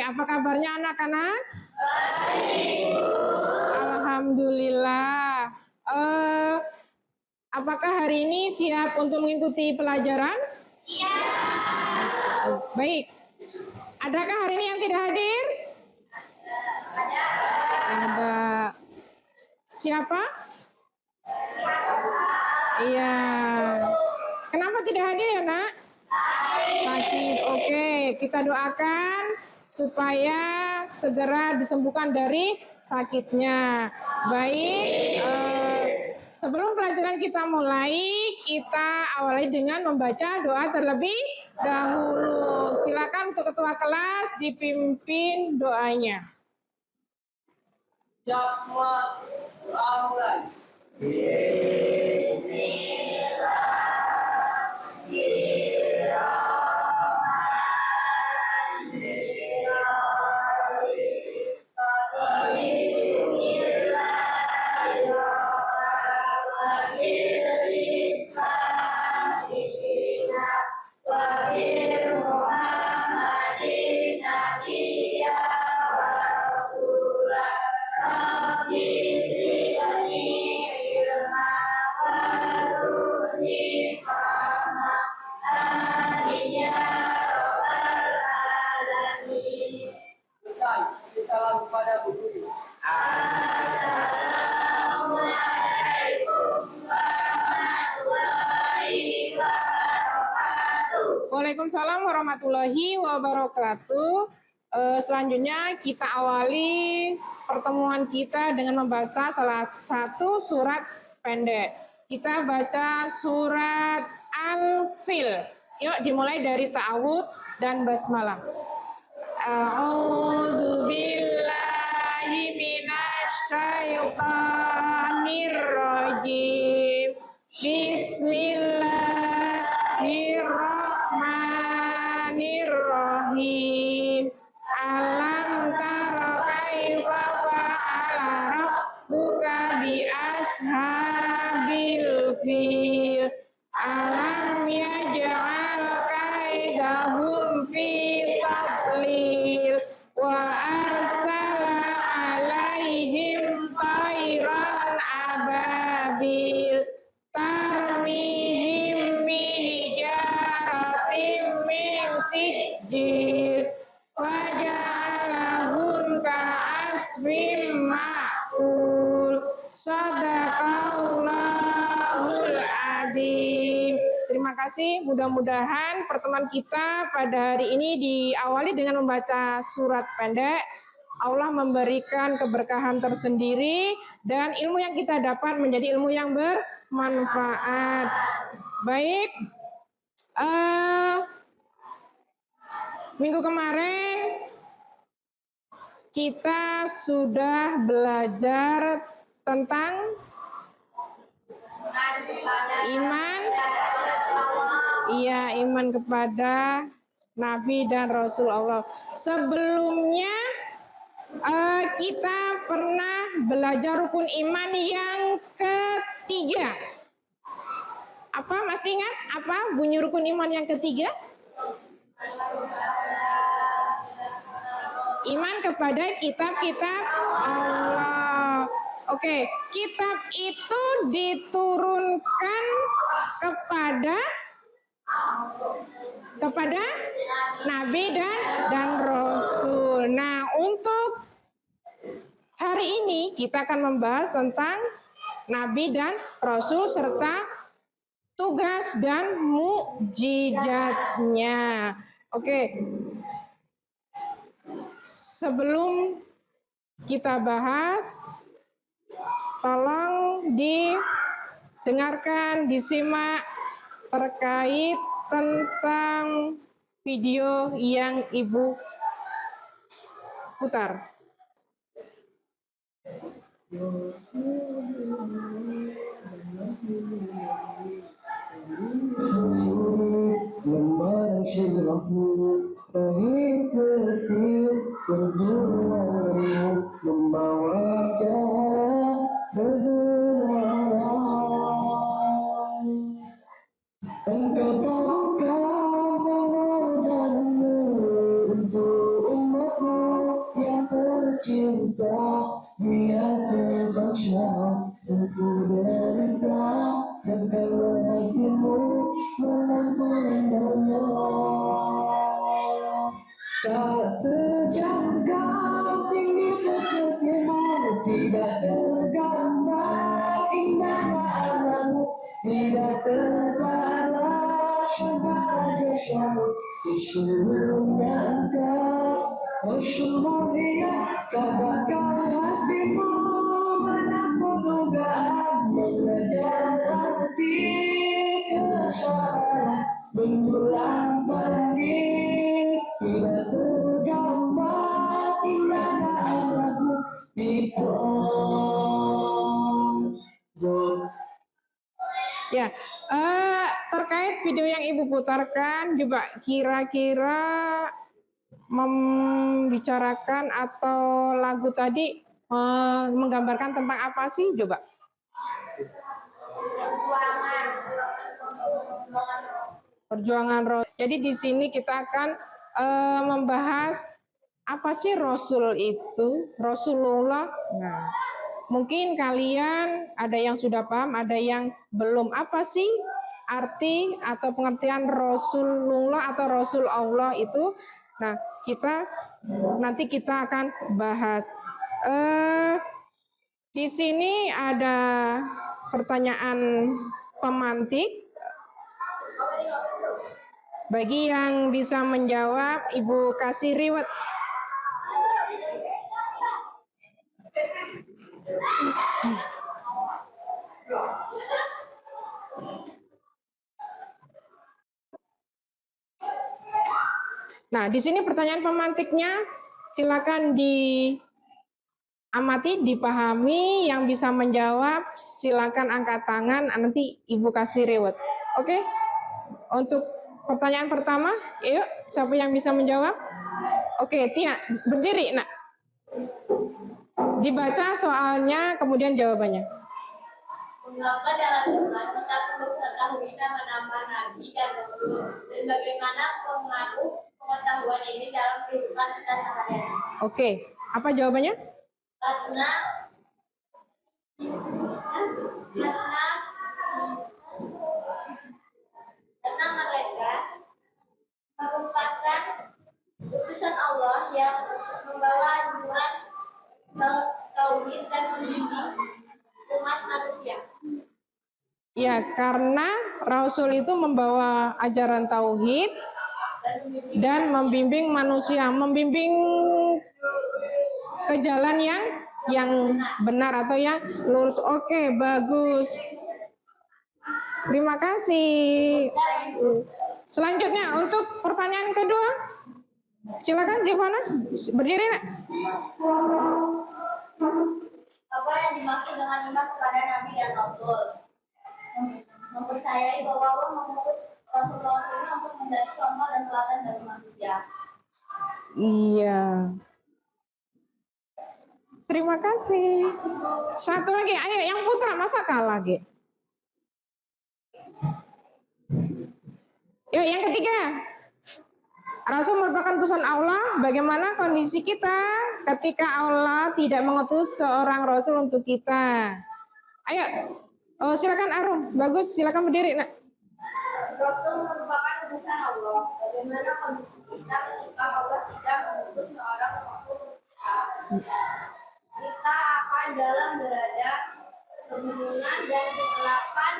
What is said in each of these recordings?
apa kabarnya anak-anak? Alhamdulillah. Apakah hari ini siap untuk mengikuti pelajaran? Siap. Baik. Adakah hari ini yang tidak hadir? Ada. Siapa? Iya. Kenapa tidak hadir ya, Nak? Sakit. Oke, kita doakan supaya segera disembuhkan dari sakitnya. Baik, sebelum pelajaran kita mulai, kita awali dengan membaca doa terlebih dahulu. Silakan untuk ketua kelas dipimpin doanya. Salam kepada Bu Guru. Waalaikumsalam warahmatullahi wabarakatuh. Selanjutnya kita awali pertemuan kita dengan membaca salah satu surat pendek. Kita baca surat Al-Fil. Yuk dimulai dari ta'awud dan basmalah. A'udzu billahi minasyaitonir rajim. Bismillahirrahmanirrahim. Alam tara kaifa fa'ala rabbuka bi ashabil fil. Alam yaj'al kaidahum fi tadlil wa arsala alaihim tayran ababil tarmihim bihijaratin min sijil waja'alahum ka'asfim ma'kul. Shadaqallahul adzim. Terima kasih. Mudah-mudahan pertemuan kita pada hari ini diawali dengan membaca surat pendek. Allah memberikan keberkahan tersendiri dan ilmu yang kita dapat menjadi ilmu yang bermanfaat. Baik. Minggu kemarin kita sudah belajar tentang iman. Iya, iman kepada Nabi dan Rasul Allah. Sebelumnya kita pernah belajar rukun iman yang ketiga. Apa, masih ingat apa bunyi rukun iman yang ketiga? Iman kepada kitab-kitab Allah. Oke, kitab itu diturunkan kepada Nabi dan Rasul. Nah, untuk hari ini kita akan membahas tentang Nabi dan Rasul serta tugas dan mukjizatnya. Oke. Sebelum kita bahas, tolong didengarkan, disimak terkait tentang video yang Ibu putar. Engkau untuk umatmu biar terbaca buku derita tentang bahagiamu menanggung indahnya. Tak terjangkau tinggi bukitmu, tidak tergambar indahnya alammu, tidak terbalas segala dosamu. Sesungguhnya engkau mulia, katakan hatimu menampung dugaan, belajar arti kesabaran, mengulang balik, tidak tergambar indahnya alammu di pondok. Ya, terkait video yang Ibu putarkan juga kira-kira membicarakan atau lagu tadi menggambarkan tentang apa sih? Coba. Perjuangan Rasul. Jadi di sini kita akan membahas apa sih Rasul itu, Rasulullah. Nah, mungkin kalian ada yang sudah paham, ada yang belum. Apa sih arti atau pengertian Rasulullah atau Rasul Allah itu? Nah, nanti kita akan bahas. Di sini ada pertanyaan pemantik. Bagi yang bisa menjawab, Ibu kasih riwet. Nah, di sini pertanyaan pemantiknya, silakan diamati, dipahami. Yang bisa menjawab, silakan angkat tangan. Nanti Ibu kasih riwet. Oke? Untuk pertanyaan pertama, yuk, siapa yang bisa menjawab? Oke, Tia, berdiri, nak. Dibaca soalnya, kemudian jawabannya. Mengapa dalam Islam kita perlu mengetahui nama-nama Nabi dan Rasul, dan bagaimana pengaruh pengetahuan ini dalam kehidupan kita sehari-hari? Oke, apa jawabannya? Karena mereka merupakan utusan Allah yang membawa anjuran tauhid dan membimbing umat manusia. Ya, karena Rasul itu membawa ajaran tauhid dan membimbing manusia, membimbing ke jalan yang benar atau yang lurus. Oke, bagus. Terima kasih. Selanjutnya untuk pertanyaan kedua, silakan Zivana, berdiri, nak. Apa yang dimaksud dengan iman kepada Nabi dan Rasul? Mempercayai bahwa Allah mengutus Rasul-Rasul ini untuk menjadi contoh dan teladan bagi manusia. Iya. Terima kasih. Satu lagi, ayo yang putra, masa kalah lagi? Yuk, yang ketiga. Rasul merupakan utusan Allah. Bagaimana kondisi kita ketika Allah tidak mengutus seorang Rasul untuk kita? Ayo, silakan Arum. Bagus, silakan berdiri, nak. Rasul merupakan utusan Allah. Bagaimana kondisi kita ketika Allah tidak mengutus seorang Rasul untuk kita? Kita akan dalam berada kebingungan dan kegelapan,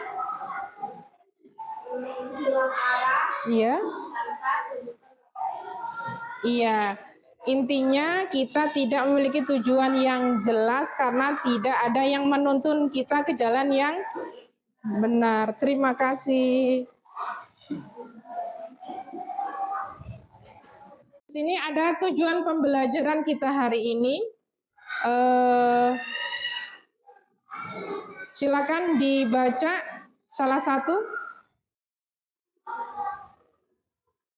hilang arah. Iya. Tanpa tuntutan. Iya, intinya kita tidak memiliki tujuan yang jelas karena tidak ada yang menuntun kita ke jalan yang benar. Terima kasih. Di sini ada tujuan pembelajaran kita hari ini. Silakan dibaca salah satu.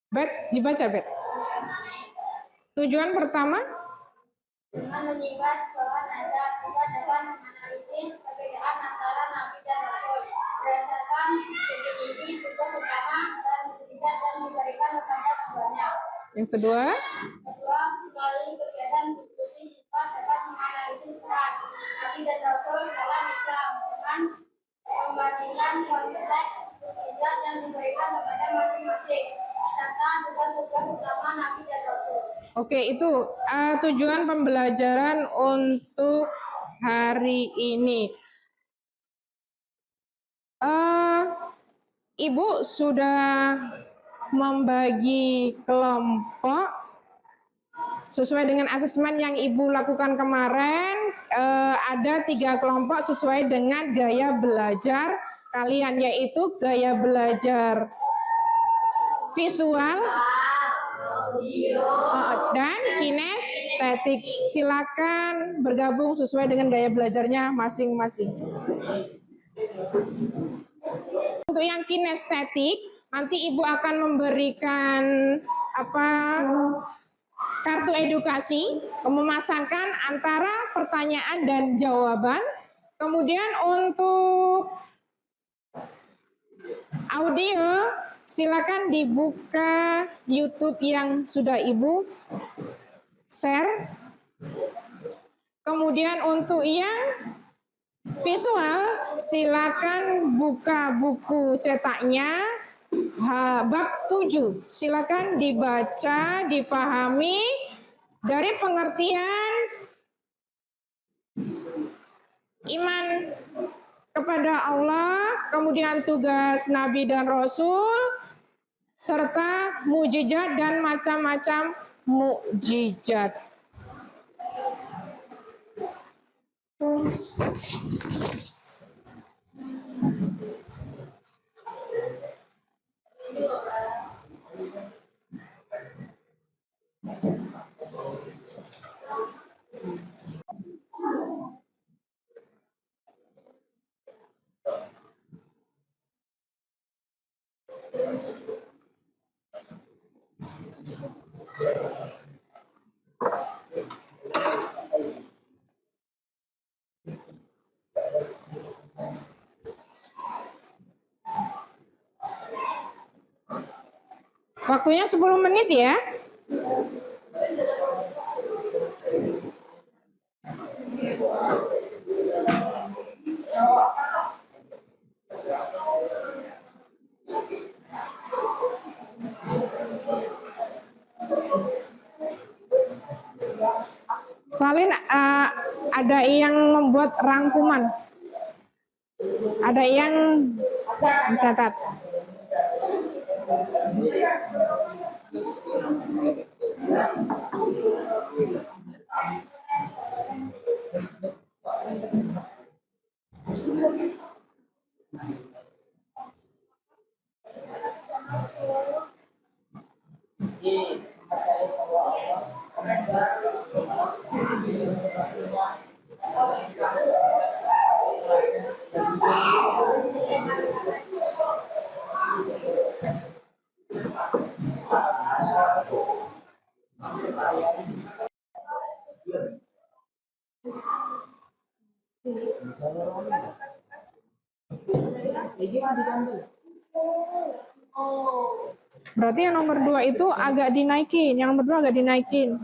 Bet, dibaca, Bet. Tujuan pertama, Dengan menyimak bahwa Anda kita dapat menganalisis perbedaan antara Nabi dan Rasul berdasarkan definisi tugas utama dan mujizat dan memberikan kepada keduanya. yang kedua, Kedua, melalui kegiatan diskusi siswa dapat menganalisis Oke, itu tujuan pembelajaran untuk hari ini. Ibu sudah membagi kelompok sesuai dengan asesmen yang Ibu lakukan kemarin. Ada 3 kelompok sesuai dengan gaya belajar kalian, yaitu gaya belajar visual, dan kinestetik. Silakan bergabung sesuai dengan gaya belajarnya masing-masing. Untuk yang kinestetik, nanti Ibu akan memberikan kartu edukasi, memasangkan antara pertanyaan dan jawaban. Kemudian untuk audio, silakan dibuka YouTube yang sudah Ibu share. Kemudian untuk yang visual, silakan buka buku cetaknya bab 7. Silakan dibaca, dipahami dari pengertian iman kepada Allah, kemudian tugas Nabi dan Rasul, serta mukjizat dan macam-macam mukjizat. Waktunya 10 menit ya. Salin, ada yang membuat rangkuman. Ada yang mencatat. Berarti yang nomor 2 itu agak dinaikin, yang nomor 2 agak dinaikin.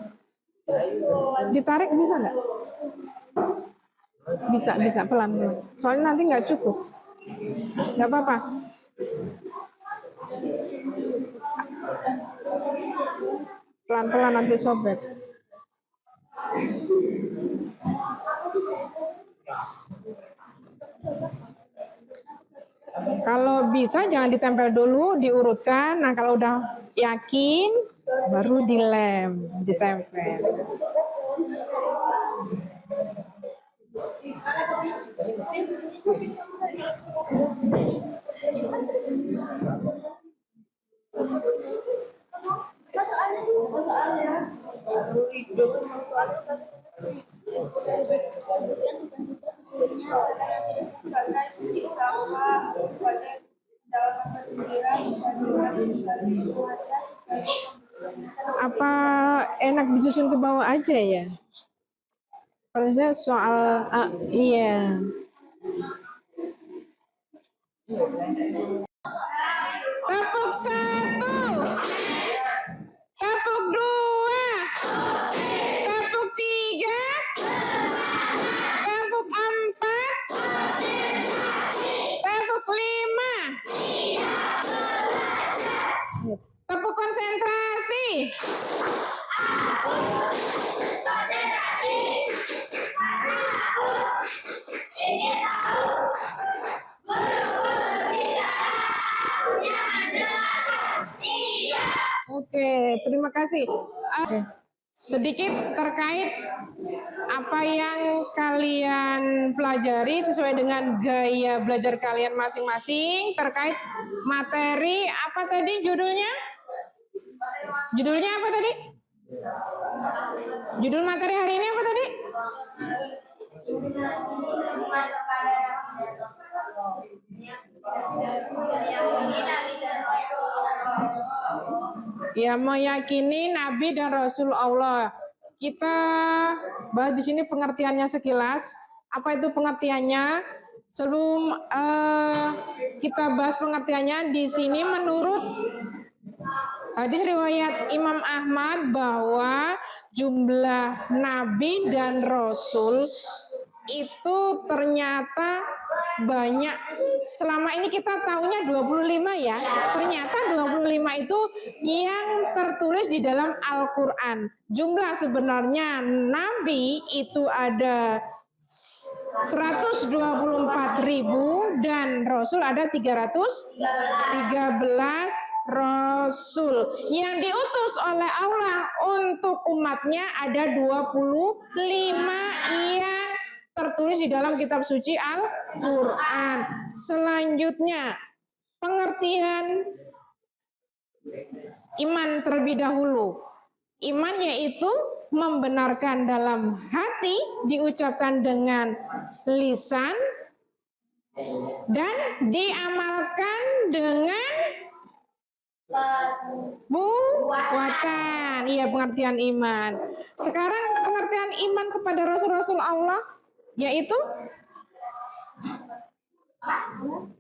Ditarik bisa nggak? Bisa pelan. Soalnya nanti nggak cukup. Nggak apa-apa. Pelan-pelan nanti sobek. Kalau bisa jangan ditempel dulu, diurutkan. Nah, kalau udah yakin baru dilem, ditempel. Apa enak disusun ke bawah aja ya? Pertanyaan soal iya. Tepuk 1, tepuk 2, tepuk 3, tepuk 4, tepuk 5, tepuk konsentrasi. kasih. Sedikit terkait apa yang kalian pelajari sesuai dengan gaya belajar kalian masing-masing terkait materi apa tadi judulnya? Judulnya apa tadi? Judul materi hari ini apa tadi? Ya, meyakini Nabi dan Rasul Allah. Kita bahas di sini pengertiannya sekilas. Apa itu pengertiannya? Sebelum kita bahas pengertiannya, di sini menurut hadis riwayat Imam Ahmad bahwa jumlah Nabi dan Rasul itu ternyata banyak. Selama ini kita tahunya 25 ya. Ternyata 25 itu yang tertulis di dalam Al-Quran. Jumlah sebenarnya Nabi itu ada 124.000 dan Rasul ada 313 Rasul. Yang diutus oleh Allah untuk umatnya ada 25 yang tertulis di dalam kitab suci Al-Quran. Selanjutnya, pengertian iman terlebih dahulu. Iman yaitu membenarkan dalam hati, diucapkan dengan lisan, dan diamalkan dengan buatan. Iya, pengertian iman. Sekarang pengertian iman kepada Rasul-Rasul Allah yaitu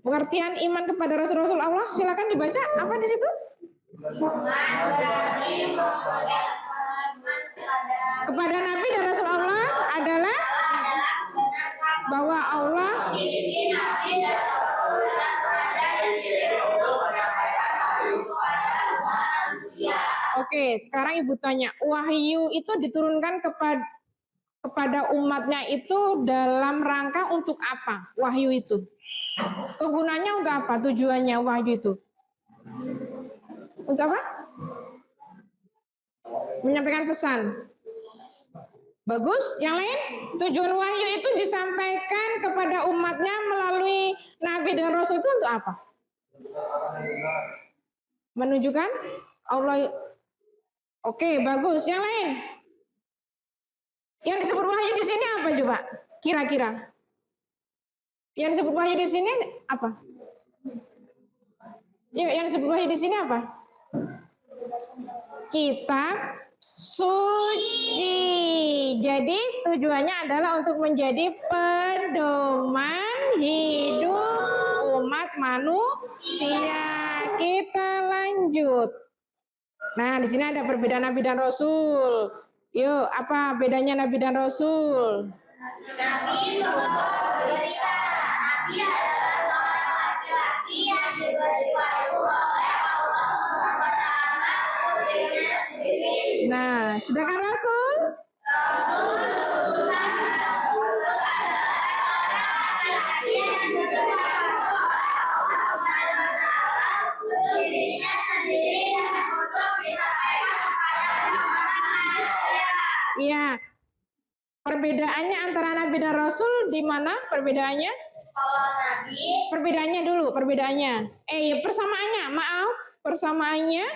pengertian iman kepada Rasul-Rasul Allah. Silakan dibaca apa di situ? Kepada Nabi dan Rasul Allah adalah bahwa Allah Oke, sekarang Ibu tanya, wahyu itu diturunkan kepada umatnya itu dalam rangka untuk apa? Wahyu itu. Kegunaannya untuk apa? Tujuannya wahyu itu. Untuk apa? Menyampaikan pesan. Bagus. Yang lain? Tujuan wahyu itu disampaikan kepada umatnya melalui Nabi dan Rasul itu untuk apa? Menunjukkan Allah. Oke, bagus. Yang lain? Yang disebut wahyu di sini apa coba? Kira-kira. Yang disebut wahyu di sini apa? Yang disebut wahyu di sini apa? Kitab suci. Jadi tujuannya adalah untuk menjadi pedoman hidup umat manusia. Kita lanjut. Nah, di sini ada perbedaan Nabi dan Rasul. Yuk, apa bedanya Nabi dan Rasul? Nabi membawa berita. Nabi adalah seorang laki-laki yang diberi wahyu oleh Allah SWT untuk dirinya sendiri. Nah, sedangkan Rasul? Rasul utusan. Rasul adalah seorang laki-laki yang diberi wahyu oleh Allah SWT untuk dirinya sendiri dan untuk disampaikan kepada manusia. Iya. Perbedaannya antara Nabi dan Rasul di mana perbedaannya? Kalau Nabi, Perbedaannya dulu, perbedaannya. Persamaannya, maaf. Persamaannya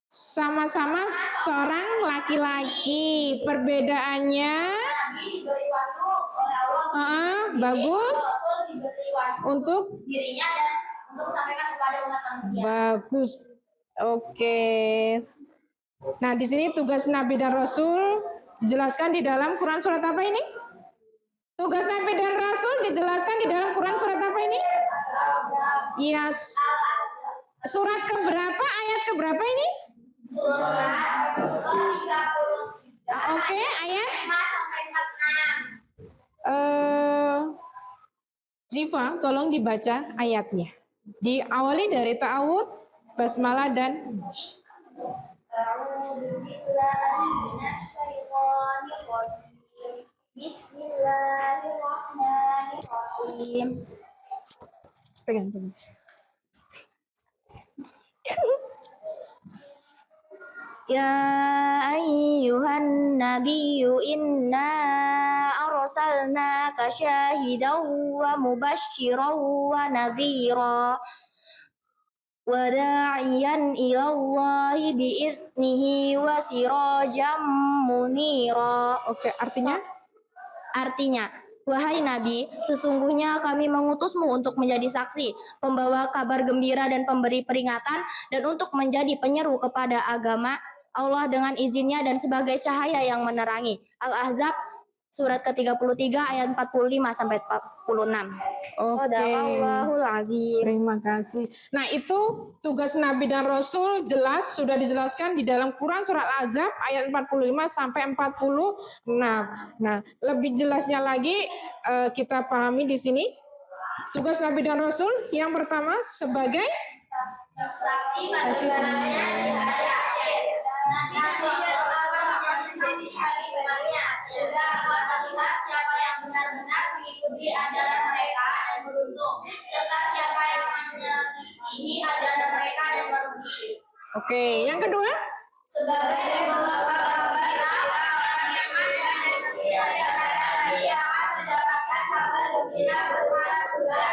sama-sama seorang laki-laki. Perbedaannya Nabi diberi wahyu oleh Allah. Bagus. Rasul diberi wahyu Untuk dirinya dan untuk sampaikan kepada umat manusia. bagus. Oke. Nah, di sini tugas Nabi dan Rasul dijelaskan di dalam Quran surat apa ini? Tugas Nabi dan Rasul dijelaskan di dalam Quran surat apa ini? Ya, surat keberapa, ayat keberapa ini? Surat 33. Oke, ayat 5 sampai 46. Ziva, tolong dibaca ayatnya. Diawali dari ta'awud, basmalah dan Bismillahirrahmanirrahim. pegang. Ya ayyuhan nabiyyu inna arsalnaka syahidan wa mubasysyiran wa nadhira wa da'iyan ilallahi bi'idnihi wa sirajan munira. Oke, artinya? Artinya, wahai Nabi, sesungguhnya kami mengutusmu untuk menjadi saksi, pembawa kabar gembira dan pemberi peringatan, dan untuk menjadi penyeru kepada agama Allah dengan izinnya dan sebagai cahaya yang menerangi. Al-Ahzab surat ke-33 ayat 45 sampai 46. Oke. Shadaqallahul azim. Terima kasih. Nah, itu tugas Nabi dan Rasul jelas sudah dijelaskan di dalam Quran surat Al-Ahzab ayat 45 sampai 46. Nah, lebih jelasnya lagi kita pahami di sini. Tugas Nabi dan Rasul yang pertama sebagai Saksi pada kebenarannya di hari akhir. Nabi dan Rasul akan menjadi saksi bagi umatnya, sehingga akan terlihat siapa yang benar-benar mengikuti ajaran mereka dan beruntung, serta siapa yang menyelisihi ajaran mereka dan merugi. Oke, yang kedua Sebagai pembawa kabar gembira, orang yang iman dan mengikuti ajaran Nabi akan mendapatkan kabar gembira berupa surga,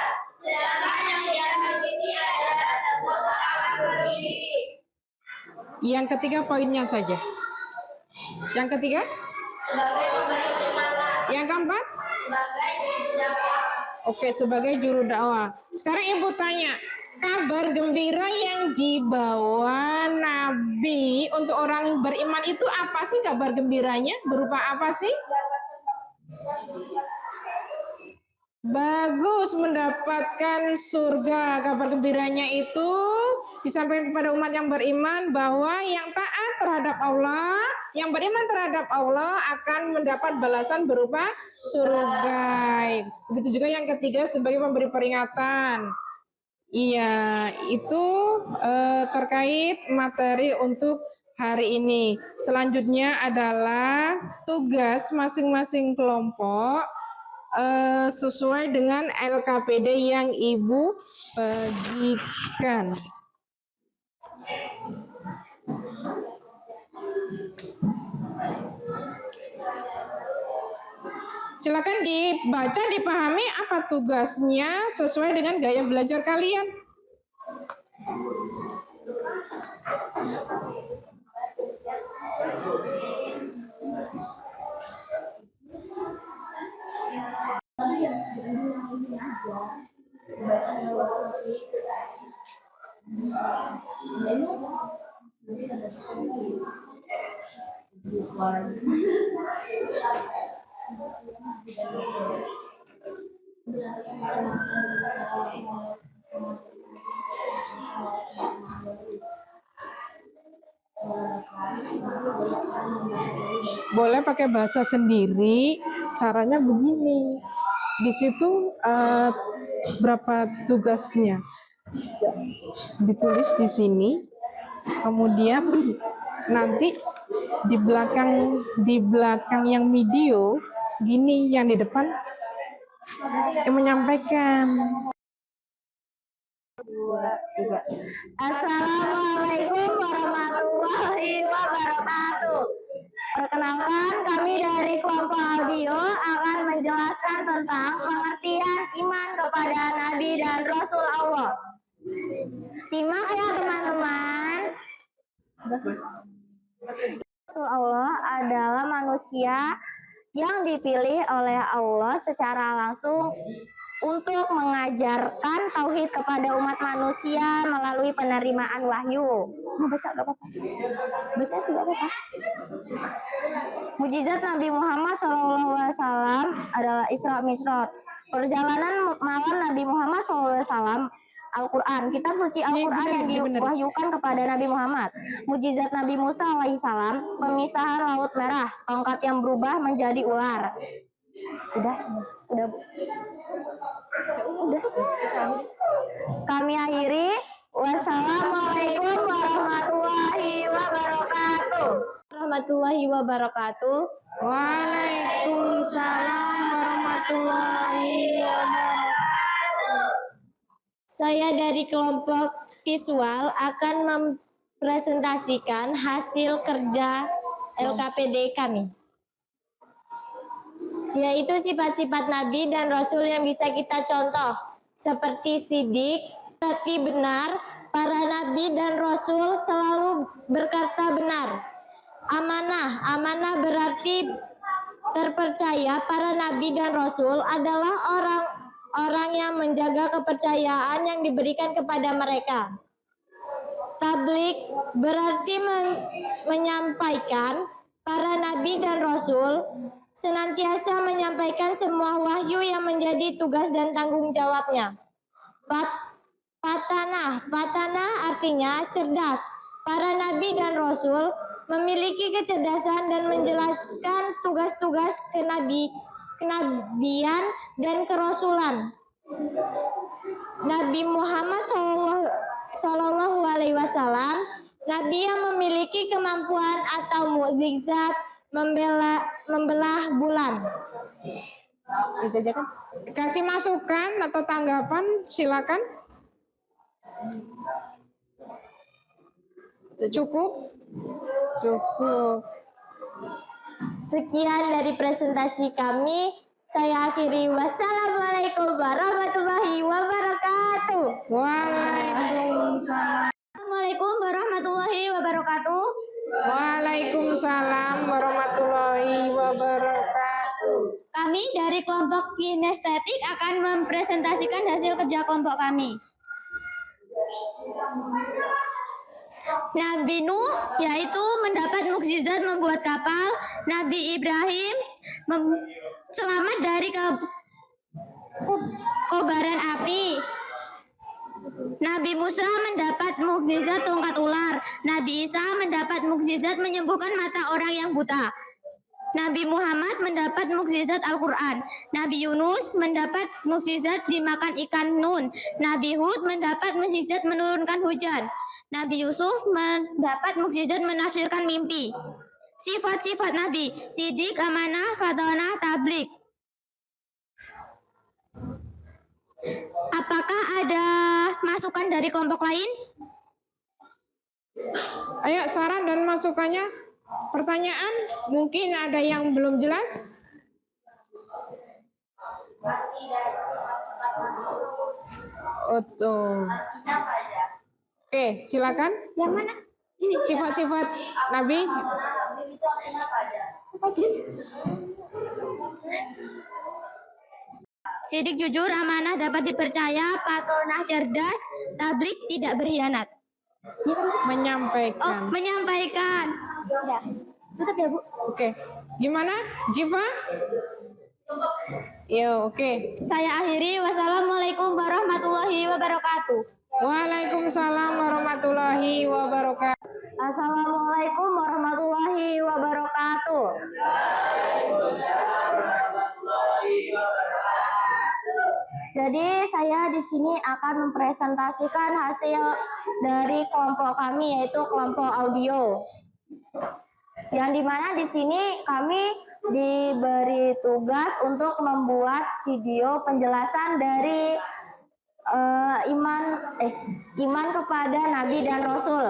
sedangkan yang tidak mengikuti ajaran tersebut akan merugi. Yang ketiga poinnya saja. Yang ketiga? Sebagai pemberi peringatan. Yang keempat? Sebagai juru dakwah. Oke, sebagai juru dakwah. Sekarang Ibu tanya, kabar gembira yang dibawa Nabi untuk orang beriman itu apa sih kabar gembiranya? Berupa apa sih? Bagus, mendapatkan surga. Kabar gembiranya itu disampaikan kepada umat yang beriman bahwa yang taat terhadap Allah, yang beriman terhadap Allah akan mendapat balasan berupa surga. Begitu juga yang ketiga sebagai pemberi peringatan. Iya, itu terkait materi untuk hari ini. Selanjutnya adalah tugas masing-masing kelompok sesuai dengan LKPD yang Ibu bagikan. Silakan dibaca, dipahami apa tugasnya sesuai dengan gaya belajar kalian. Boleh pakai bahasa sendiri, caranya begini. Di situ berapa tugasnya? Ditulis di sini. Kemudian nanti di belakang yang video gini, yang di depan yang menyampaikan. Assalamualaikum warahmatullahi wabarakatuh. Perkenalkan, kami dari kelompok audio akan menjelaskan tentang pengertian iman kepada Nabi dan Rasul Allah. Simak ya teman-teman. Rasul Allah adalah manusia yang dipilih oleh Allah secara langsung untuk mengajarkan tauhid kepada umat manusia melalui penerimaan wahyu. Mau baca gak apa-apa? Baca tidak apa-apa. Mujizat Nabi Muhammad SAW adalah Isra Mi'raj. Perjalanan malam Nabi Muhammad SAW, Al-Quran, kitab suci Al-Quran yang diwahyukan kepada Nabi Muhammad. Mujizat Nabi Musa alaihissalam, pemisahan Laut Merah, tongkat yang berubah menjadi ular. Udah. Kami akhiri. Wassalamualaikum warahmatullahi wabarakatuh. Warahmatullahi wabarakatuh. Waalaikumsalam warahmatullahi wabarakatuh. Saya dari kelompok visual akan mempresentasikan hasil kerja LKPD kami, yaitu sifat-sifat Nabi dan Rasul yang bisa kita contoh, seperti sidik, berarti benar, para Nabi dan Rasul selalu berkata benar. Amanah berarti terpercaya, para Nabi dan Rasul adalah orang yang menjaga kepercayaan yang diberikan kepada mereka. Tablik berarti menyampaikan, para Nabi dan Rasul senantiasa menyampaikan semua wahyu yang menjadi tugas dan tanggung jawabnya. Fatanah artinya cerdas. Para Nabi dan Rasul memiliki kecerdasan dan menjelaskan tugas-tugas kenabian dan kerasulan. Nabi Muhammad Sallallahu Alaihi Wasallam, Nabi yang memiliki kemampuan atau mukjizat membelah bulan. Itu aja kan? Kasih masukan atau tanggapan, silakan. Cukup? Cukup. Sekian dari presentasi kami. Saya akhiri. Wassalamualaikum warahmatullahi wabarakatuh. Waalaikumsalam. Assalamualaikum warahmatullahi wabarakatuh. Waalaikumsalam warahmatullahi wabarakatuh. Kami dari kelompok kinestetik akan mempresentasikan hasil kerja kelompok kami. Nabi Nuh yaitu mendapat mukjizat membuat kapal. Nabi Ibrahim selamat dari kobaran api. Nabi Musa mendapat mukjizat tongkat ular. Nabi Isa mendapat mukjizat menyembuhkan mata orang yang buta. Nabi Muhammad mendapat mukjizat Al-Quran. Nabi Yunus mendapat mukjizat dimakan ikan nun. Nabi Hud mendapat mukjizat menurunkan hujan. Nabi Yusuf mendapat mukjizat menafsirkan mimpi. Sifat-sifat Nabi: sidik, amanah, fatonah, tablik. Apakah ada masukan dari kelompok lain? Ayo saran dan masukannya. Pertanyaan, mungkin ada yang belum jelas. Oke, silakan. Yang mana? Ini. Sifat-sifat Nabi. Itu artinya apa aja? Sidik, jujur, amanah, dapat dipercaya, fatonah, cerdas, tablik, tidak berkhianat. Menyampaikan. Menyampaikan. Ya. Tutup ya, Bu. Oke. Gimana? Jiva? Yo, oke. Saya akhiri. Wassalamualaikum warahmatullahi wabarakatuh. Waalaikumsalam warahmatullahi wabarakatuh. Assalamualaikum warahmatullahi wabarakatuh. Jadi saya di sini akan mempresentasikan hasil dari kelompok kami, yaitu kelompok audio. Yang dimana di sini kami diberi tugas untuk membuat video penjelasan dari iman kepada Nabi dan Rasul.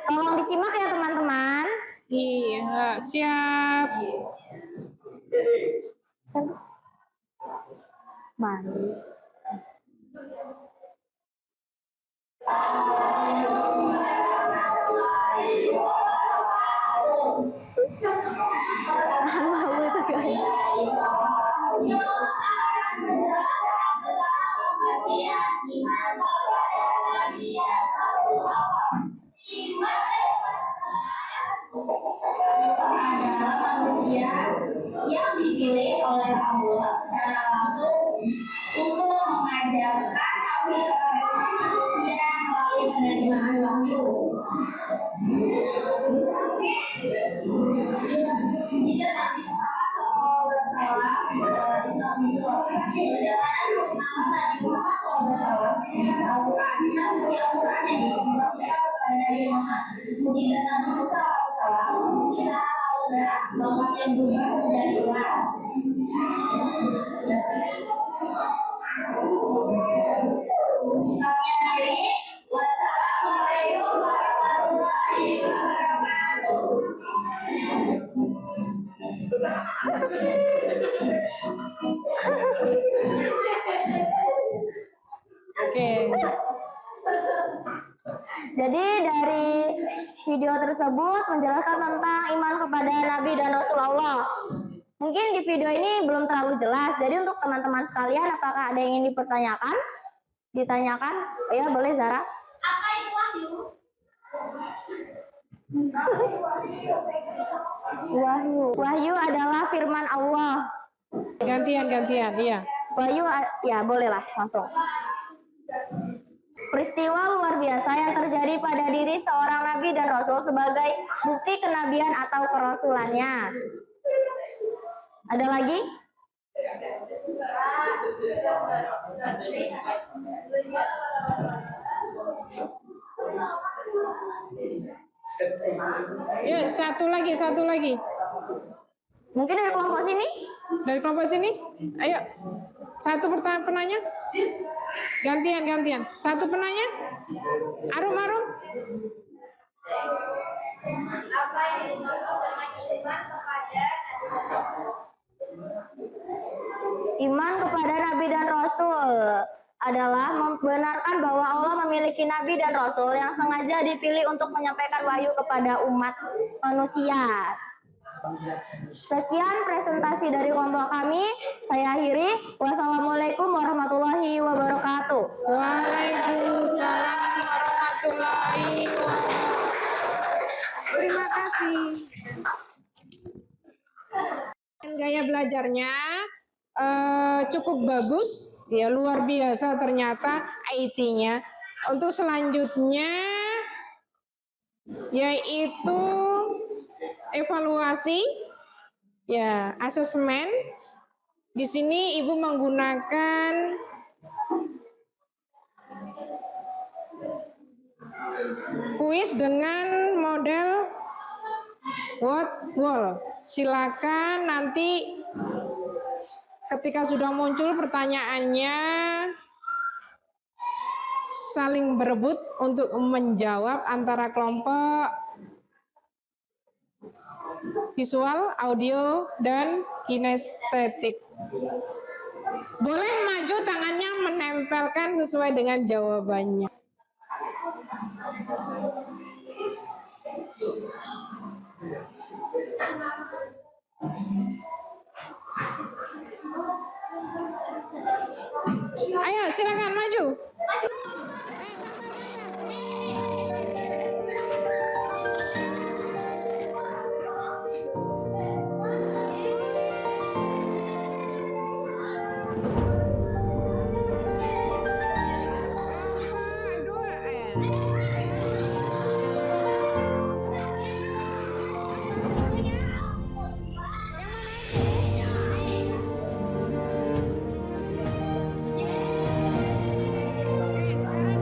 Tolong disimak ya teman-teman. Iya, siap. Mari. Mau itu guys. Adalah manusia yang dipilih oleh Allah secara langsung untuk mengajarkan tauhid kepada manusia melalui penerimaan wahyu. Jika Nabi Muhammad SAW tempat yang berubah dari ular. Kami akhiri. Wassalamualaikum warahmatullahi Oke. Jadi dari video tersebut menjelaskan tentang iman kepada Nabi dan Rasulullah. Mungkin di video ini belum terlalu jelas. Jadi untuk teman-teman sekalian, apakah ada yang ingin dipertanyakan? Ditanyakan? Ya boleh Zara. Apa itu wahyu? Wahyu adalah firman Allah. Gantian, iya. Wahyu ya bolehlah langsung. Peristiwa luar biasa yang terjadi pada diri seorang nabi dan rasul sebagai bukti kenabian atau kerasulannya. Ada lagi? Yuk, satu lagi. Mungkin dari kelompok sini? Dari kelompok sini, ayo. Satu penanya. Gantian. Satu penanya. Arum. Apa yang dimaksud dengan iman kepada Nabi dan Rasul? Iman kepada Nabi dan Rasul adalah membenarkan bahwa Allah memiliki Nabi dan Rasul yang sengaja dipilih untuk menyampaikan wahyu kepada umat manusia. Sekian presentasi dari kelompok kami. Saya akhiri. Wassalamualaikum warahmatullahi wabarakatuh. Waalaikumsalam warahmatullahi wabarakatuh. Terima kasih. Gaya belajarnya cukup bagus, ya luar biasa ternyata IT-nya. Untuk selanjutnya yaitu evaluasi, ya asesmen. Di sini Ibu menggunakan kuis dengan model word wall. Silakan nanti ketika sudah muncul pertanyaannya saling berebut untuk menjawab antara kelompok visual, audio, dan kinestetik. Boleh maju tangannya menempelkan sesuai dengan jawabannya. Ayo, silakan maju. Sekarang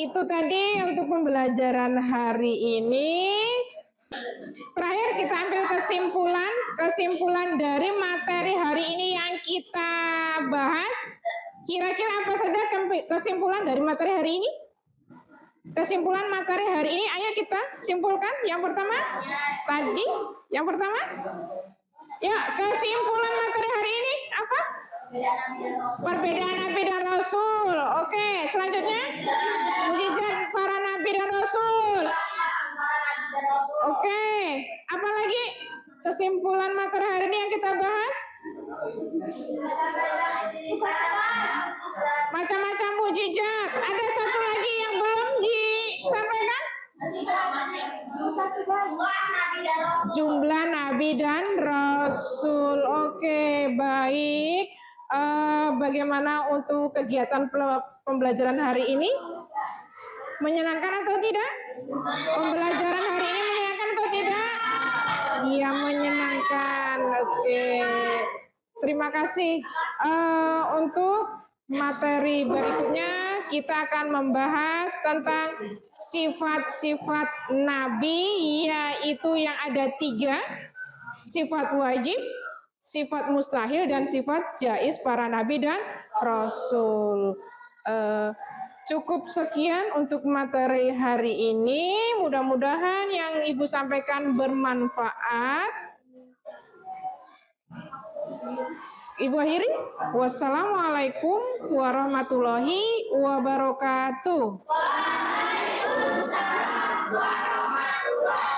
itu tadi untuk pembelajaran hari ini. Terakhir kita ambil kesimpulan dari materi hari ini yang kita bahas. Kira-kira apa saja kesimpulan dari materi hari ini? Kesimpulan materi hari ini, ayo kita simpulkan. Yang pertama, ya, kesimpulan materi hari ini apa? Perbedaan Nabi dan Rasul. Oke, selanjutnya mukjizat para Nabi dan Rasul. Oke, apa lagi kesimpulan materi hari ini yang kita bahas? Macam-macam mukjizat. Ada satu lagi yang belum disampaikan? Jumlah Nabi dan Rasul. Oke, baik. Bagaimana untuk kegiatan pembelajaran hari ini? Menyenangkan atau tidak? Pembelajaran hari ini menyenangkan atau tidak? Iya, menyenangkan. Oke. Terima kasih. Untuk materi berikutnya kita akan membahas tentang sifat-sifat Nabi, yaitu yang ada 3. Sifat wajib, sifat mustahil, dan sifat jaiz para Nabi dan Rasul. Cukup sekian untuk materi hari ini. Mudah-mudahan yang Ibu sampaikan bermanfaat. Ibu akhiri. Wassalamualaikum warahmatullahi wabarakatuh. Waalaikumsalam warahmatullahi wabarakatuh.